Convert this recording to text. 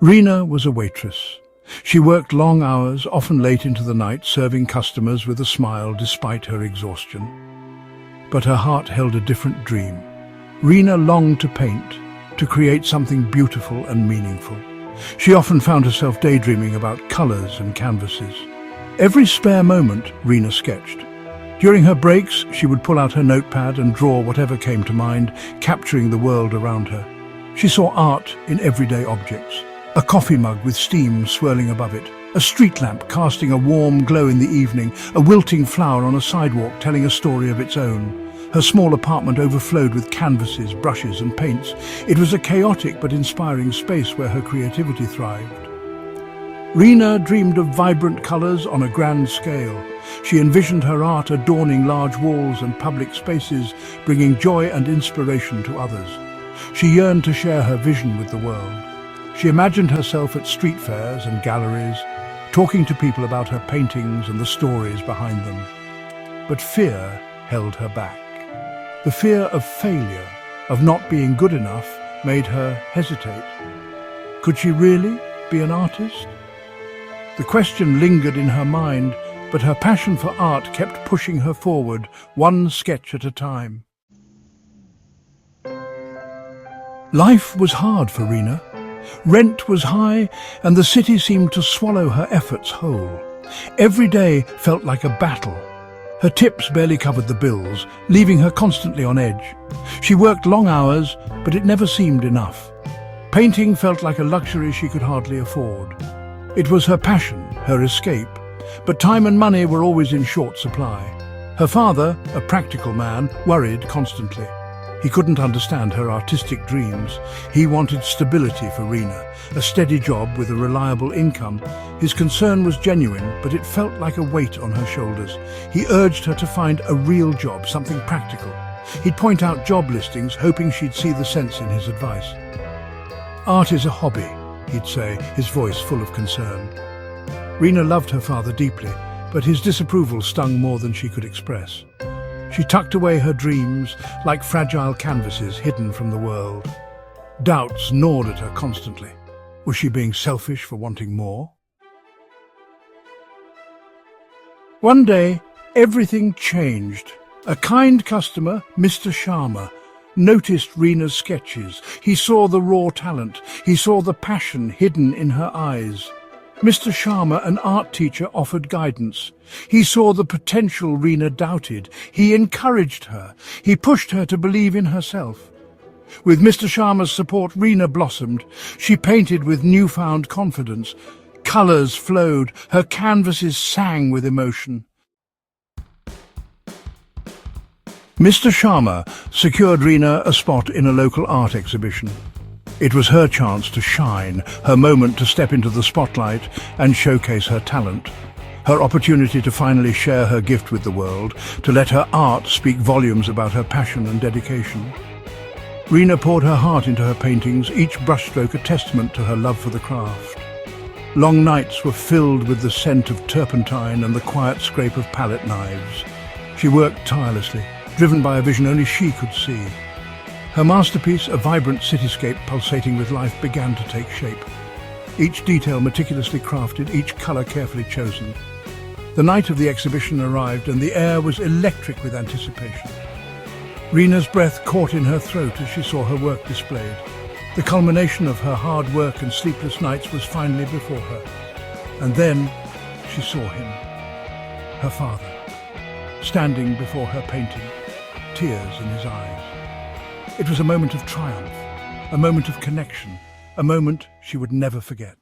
Rina was a waitress. She worked long hours, often late into the night, serving customers with a smile despite her exhaustion. But her heart held a different dream. Rina longed to paint, to create something beautiful and meaningful. She often found herself daydreaming about colors and canvases. Every spare moment, Rina sketched. During her breaks, she would pull out her notepad and draw whatever came to mind, capturing the world around her. She saw art in everyday objects. A coffee mug with steam swirling above it, a street lamp casting a warm glow in the evening, a wilting flower on a sidewalk telling a story of its own. Her small apartment overflowed with canvases, brushes and paints. It was a chaotic but inspiring space where her creativity thrived. Rina dreamed of vibrant colours on a grand scale. She envisioned her art adorning large walls and public spaces, bringing joy and inspiration to others. She yearned to share her vision with the world. She imagined herself at street fairs and galleries, talking to people about her paintings and the stories behind them. But fear held her back. The fear of failure, of not being good enough, made her hesitate. Could she really be an artist? The question lingered in her mind, but her passion for art kept pushing her forward, one sketch at a time. Life was hard for Rina. Rent was high, and the city seemed to swallow her efforts whole. Every day felt like a battle. Her tips barely covered the bills, leaving her constantly on edge. She worked long hours, but it never seemed enough. Painting felt like a luxury she could hardly afford. It was her passion, her escape, but time and money were always in short supply. Her father, a practical man, worried constantly. He couldn't understand her artistic dreams. He wanted stability for Rina, a steady job with a reliable income. His concern was genuine, but it felt like a weight on her shoulders. He urged her to find a real job, something practical. He'd point out job listings, hoping she'd see the sense in his advice. "Art is a hobby," he'd say, his voice full of concern. Rina loved her father deeply, but his disapproval stung more than she could express. She tucked away her dreams like fragile canvases hidden from the world. Doubts gnawed at her constantly. Was she being selfish for wanting more? One day, everything changed. A kind customer, Mr. Sharma, noticed Rina's sketches. He saw the raw talent. He saw the passion hidden in her eyes. Mr. Sharma, an art teacher, offered guidance. He saw the potential Rina doubted. He encouraged her. He pushed her to believe in herself. With Mr. Sharma's support, Rina blossomed. She painted with newfound confidence. Colours flowed. Her canvases sang with emotion. Mr. Sharma secured Rina a spot in a local art exhibition. It was her chance to shine, her moment to step into the spotlight and showcase her talent. Her opportunity to finally share her gift with the world, to let her art speak volumes about her passion and dedication. Rina poured her heart into her paintings, each brushstroke a testament to her love for the craft. Long nights were filled with the scent of turpentine and the quiet scrape of palette knives. She worked tirelessly, driven by a vision only she could see. Her masterpiece, a vibrant cityscape pulsating with life, began to take shape. Each detail meticulously crafted, each colour carefully chosen. The night of the exhibition arrived and the air was electric with anticipation. Rina's breath caught in her throat as she saw her work displayed. The culmination of her hard work and sleepless nights was finally before her. And then she saw him, her father, standing before her painting, tears in his eyes. It was a moment of triumph, a moment of connection, a moment she would never forget.